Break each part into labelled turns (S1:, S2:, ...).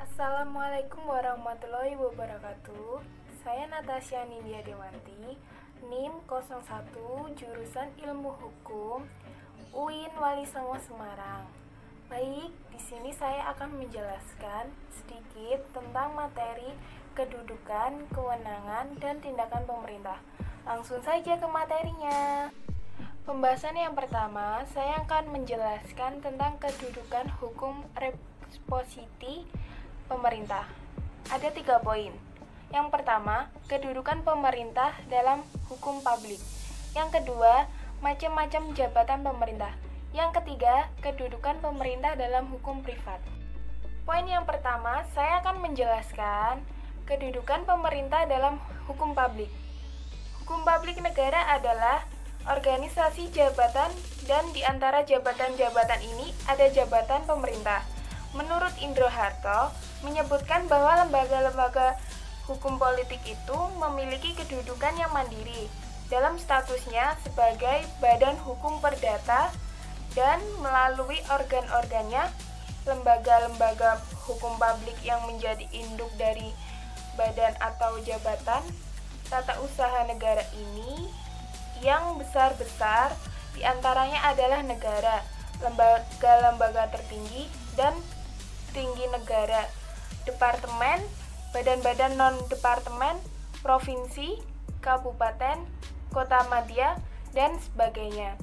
S1: Assalamualaikum warahmatullahi wabarakatuh. Saya Natasha Nindya Dewanti, NIM 01 jurusan Ilmu Hukum, UIN Wali Songo Semarang. Baik, di sini saya akan menjelaskan sedikit tentang materi kedudukan, kewenangan, dan tindakan pemerintah. Langsung saja ke materinya. Pembahasan yang pertama, saya akan menjelaskan tentang kedudukan hukum respositi pemerintah. Ada 3 poin. Yang pertama, kedudukan pemerintah dalam hukum publik. Yang kedua, macam-macam jabatan pemerintah. Yang ketiga, kedudukan pemerintah dalam hukum privat. Poin yang pertama, saya akan menjelaskan kedudukan pemerintah dalam hukum publik. Hukum publik negara adalah organisasi jabatan, dan di antara jabatan-jabatan ini ada jabatan pemerintah. Menurut Indro Harto, menyebutkan bahwa lembaga-lembaga hukum politik itu memiliki kedudukan yang mandiri dalam statusnya sebagai badan hukum perdata dan melalui organ-organnya, lembaga-lembaga hukum publik yang menjadi induk dari badan atau jabatan tata usaha negara ini yang besar-besar diantaranya adalah negara, lembaga-lembaga tertinggi dan tinggi negara, departemen, badan-badan non-departemen, provinsi, kabupaten, kota madya, dan sebagainya.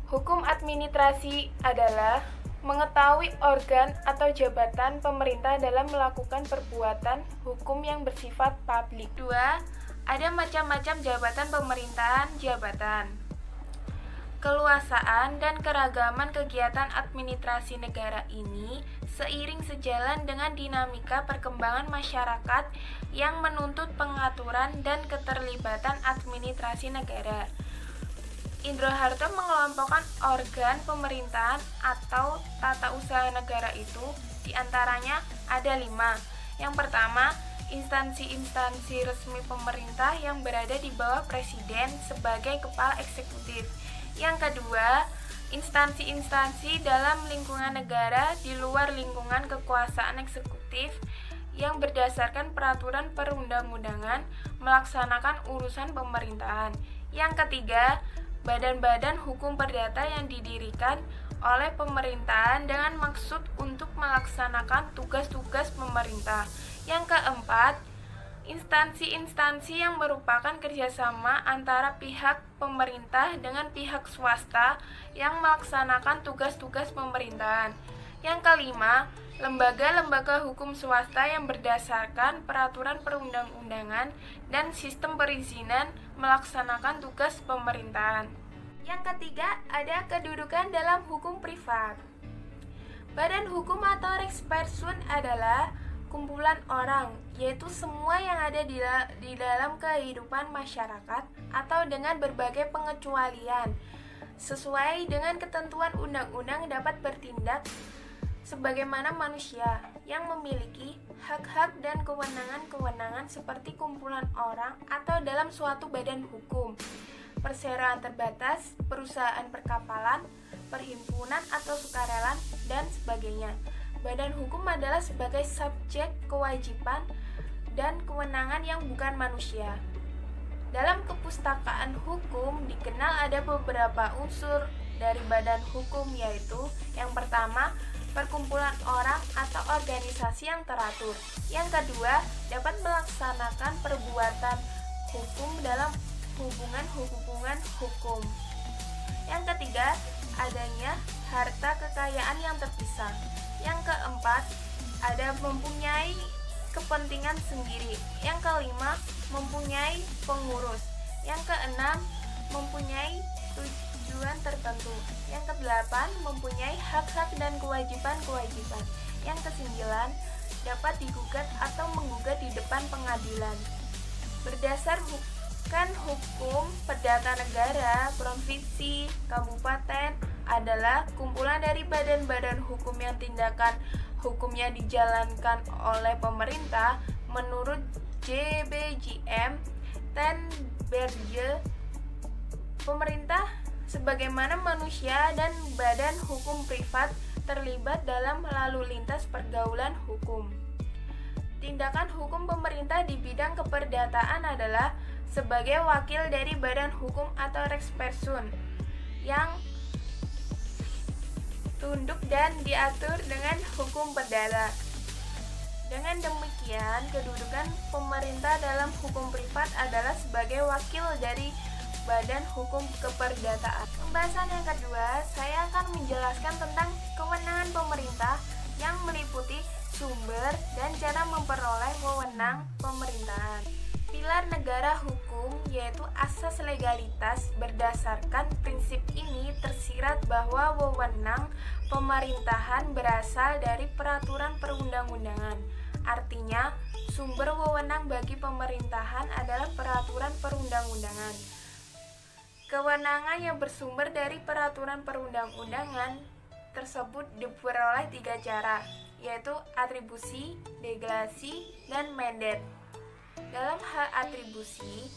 S1: Hukum administrasi adalah mengetahui organ atau jabatan pemerintah dalam melakukan perbuatan hukum yang bersifat publik. 2. Ada macam-macam jabatan pemerintahan jabatan. Keluasaan dan keragaman kegiatan administrasi negara ini seiring sejalan dengan dinamika perkembangan masyarakat yang menuntut pengaturan dan keterlibatan administrasi negara. Indro Harto mengelompokkan organ pemerintahan atau tata usaha negara itu diantaranya ada 5. Yang pertama, instansi-instansi resmi pemerintah yang berada di bawah presiden sebagai kepala eksekutif. Yang kedua, instansi-instansi dalam lingkungan negara di luar lingkungan kekuasaan eksekutif yang berdasarkan peraturan perundang-undangan melaksanakan urusan pemerintahan. Yang ketiga, badan-badan hukum perdata yang didirikan oleh pemerintahan dengan maksud untuk melaksanakan tugas-tugas pemerintah. Yang keempat, instansi-instansi yang merupakan kerjasama antara pihak pemerintah dengan pihak swasta yang melaksanakan tugas-tugas pemerintahan. Yang kelima, lembaga-lembaga hukum swasta yang berdasarkan peraturan perundang-undangan dan sistem perizinan melaksanakan tugas pemerintahan. Yang ketiga, ada kedudukan dalam hukum privat. Badan hukum atau res persum adalah kumpulan orang, yaitu semua yang ada di dalam kehidupan masyarakat atau dengan berbagai pengecualian sesuai dengan ketentuan undang-undang dapat bertindak sebagaimana manusia yang memiliki hak-hak dan kewenangan-kewenangan seperti kumpulan orang atau dalam suatu badan hukum, perseroan terbatas, perusahaan perkapalan, perhimpunan atau sukarelaan, dan sebagainya. Badan hukum adalah sebagai subjek kewajiban dan kewenangan yang bukan manusia. Dalam kepustakaan hukum dikenal ada beberapa unsur dari badan hukum, yaitu yang pertama, perkumpulan orang atau organisasi yang teratur. Yang kedua, dapat melaksanakan perbuatan hukum dalam hubungan hukum. Yang ketiga, adanya harta kekayaan yang terpisah. Yang keempat, ada mempunyai kepentingan sendiri. Yang kelima, mempunyai pengurus. Yang keenam, mempunyai tujuan tertentu. Yang kedelapan, mempunyai hak-hak dan kewajiban-kewajiban. Yang kesembilan, dapat digugat atau menggugat di depan pengadilan. Berdasarkan hukum perdata negara, provinsi, kabupaten adalah kumpulan dari badan-badan hukum yang tindakan hukumnya dijalankan oleh pemerintah menurut JBJM ten Berge. Pemerintah sebagaimana manusia dan badan hukum privat terlibat dalam lalu lintas pergaulan hukum. Tindakan hukum pemerintah di bidang keperdataan adalah sebagai wakil dari badan hukum atau Rex Person yang tunduk dan diatur dengan hukum perdata. Dengan demikian, kedudukan pemerintah dalam hukum privat adalah sebagai wakil dari badan hukum keperdataan. Pembahasan yang kedua, saya akan menjelaskan tentang kewenangan pemerintah yang meliputi sumber dan cara memperoleh wewenang pemerintahan. Pilar negara hukum yaitu asas legalitas. Berdasarkan prinsip ini tersirat bahwa wewenang pemerintahan berasal dari peraturan perundang-undangan. Artinya, sumber wewenang bagi pemerintahan adalah peraturan perundang-undangan. Kewenangan yang bersumber dari peraturan perundang-undangan tersebut diperoleh 3 cara, yaitu atribusi, delegasi, dan mandat. Dalam hal atribusi,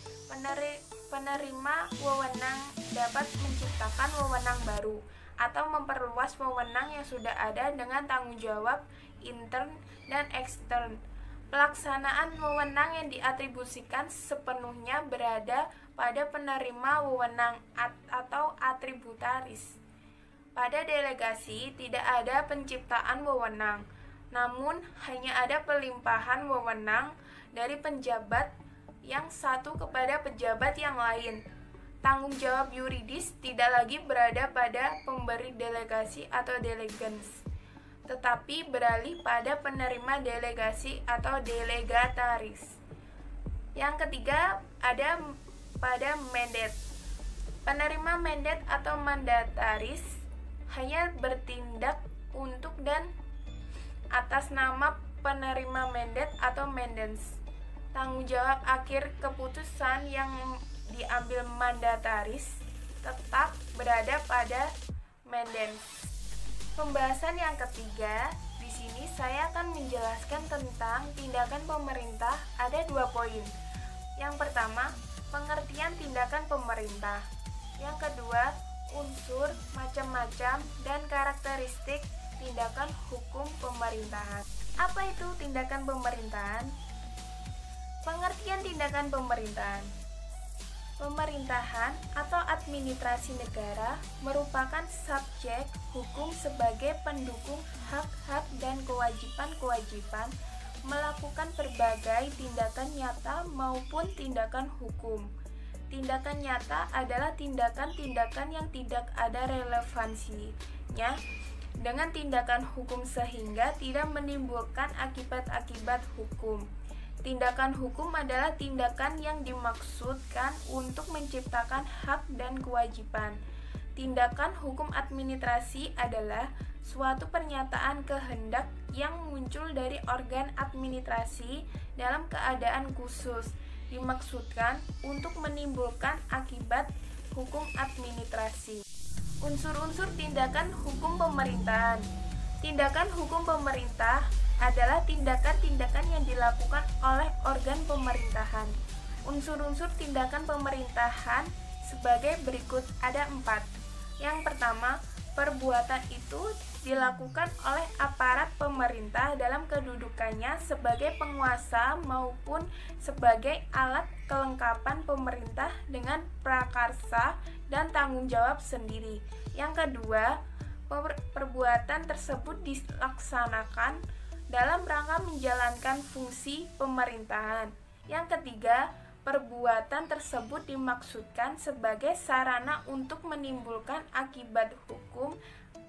S1: penerima wewenang dapat menciptakan wewenang baru atau memperluas wewenang yang sudah ada dengan tanggung jawab intern dan ekstern. Pelaksanaan wewenang yang diatribusikan sepenuhnya berada pada penerima wewenang atau atributaris. Pada delegasi tidak ada penciptaan wewenang, namun hanya ada pelimpahan wewenang dari penjabat yang satu kepada pejabat yang lain. Tanggung jawab yuridis tidak lagi berada pada pemberi delegasi atau delegans, tetapi beralih pada penerima delegasi atau delegataris. Yang ketiga ada pada mandat. Penerima mandat atau mandataris hanya bertindak untuk dan atas nama penerima mandat atau mandans. Tanggung jawab akhir keputusan yang diambil mandataris tetap berada pada mandans. Pembahasan yang ketiga, di sini saya akan menjelaskan tentang tindakan pemerintah. Ada 2 poin. Yang pertama, pengertian tindakan pemerintah. Yang kedua, unsur, macam-macam, dan karakteristik tindakan hukum pemerintahan. Apa itu tindakan pemerintahan? Pengertian tindakan pemerintahan. Pemerintahan atau administrasi negara merupakan subjek hukum sebagai pendukung hak-hak dan kewajiban-kewajiban melakukan berbagai tindakan nyata maupun tindakan hukum. Tindakan nyata adalah tindakan-tindakan yang tidak ada relevansinya dengan tindakan hukum sehingga tidak menimbulkan akibat-akibat hukum. Tindakan hukum adalah tindakan yang dimaksudkan untuk menciptakan hak dan kewajiban. Tindakan hukum administrasi adalah suatu pernyataan kehendak yang muncul dari organ administrasi dalam keadaan khusus, dimaksudkan untuk menimbulkan akibat hukum administrasi. Unsur-unsur tindakan hukum pemerintahan. Tindakan hukum pemerintah adalah tindakan-tindakan yang dilakukan oleh organ pemerintahan. Unsur-unsur tindakan pemerintahan sebagai berikut, ada 4. Yang pertama, perbuatan itu dilakukan oleh aparat pemerintah dalam kedudukannya sebagai penguasa maupun sebagai alat kelengkapan pemerintah dengan prakarsa dan tanggung jawab sendiri. Yang kedua, perbuatan tersebut dilaksanakan dalam rangka menjalankan fungsi pemerintahan. Yang ketiga, perbuatan tersebut dimaksudkan sebagai sarana untuk menimbulkan akibat hukum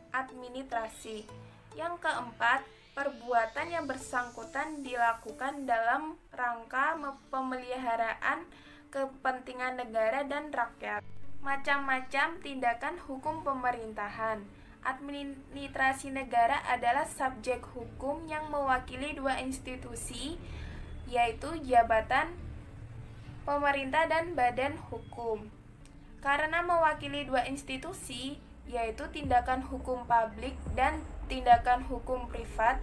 S1: administrasi. Yang keempat, perbuatan yang bersangkutan dilakukan dalam rangka pemeliharaan kepentingan negara dan rakyat. Macam-macam tindakan hukum pemerintahan. Administrasi negara adalah subjek hukum yang mewakili 2 institusi, yaitu jabatan pemerintah dan badan hukum. Karena mewakili 2 institusi, yaitu tindakan hukum publik dan tindakan hukum privat,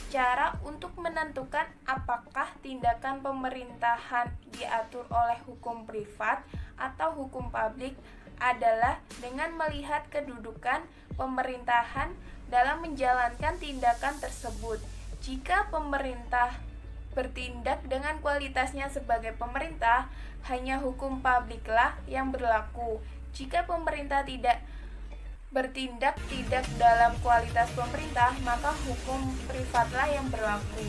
S1: cara untuk menentukan apakah tindakan pemerintahan diatur oleh hukum privat atau hukum publik adalah dengan melihat kedudukan pemerintahan dalam menjalankan tindakan tersebut. Jika pemerintah bertindak dengan kualitasnya sebagai pemerintah, hanya hukum publiklah yang berlaku. Jika pemerintah tidak bertindak tidak dalam kualitas pemerintah, maka hukum privatlah yang berlaku.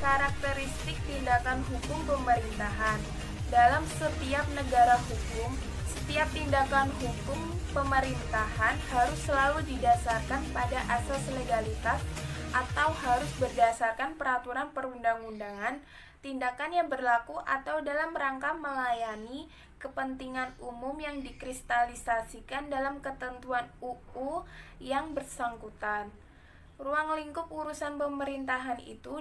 S1: Karakteristik tindakan hukum pemerintahan. Dalam setiap negara hukum, setiap tindakan hukum pemerintahan harus selalu didasarkan pada asas legalitas atau harus berdasarkan peraturan perundang-undangan, tindakan yang berlaku atau dalam rangka melayani kepentingan umum yang dikristalisasikan dalam ketentuan UU yang bersangkutan. Ruang lingkup urusan pemerintahan itu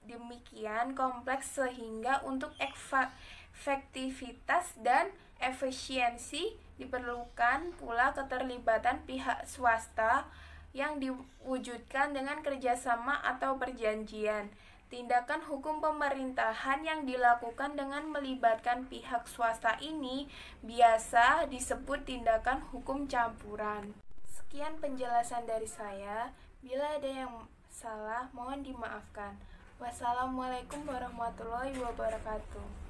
S1: demikian kompleks sehingga untuk efektivitas dan efisiensi diperlukan pula keterlibatan pihak swasta yang diwujudkan dengan kerjasama atau perjanjian. Tindakan hukum pemerintahan yang dilakukan dengan melibatkan pihak swasta ini biasa disebut tindakan hukum campuran. Sekian penjelasan dari saya. Bila ada yang salah, mohon dimaafkan. Wassalamualaikum warahmatullahi wabarakatuh.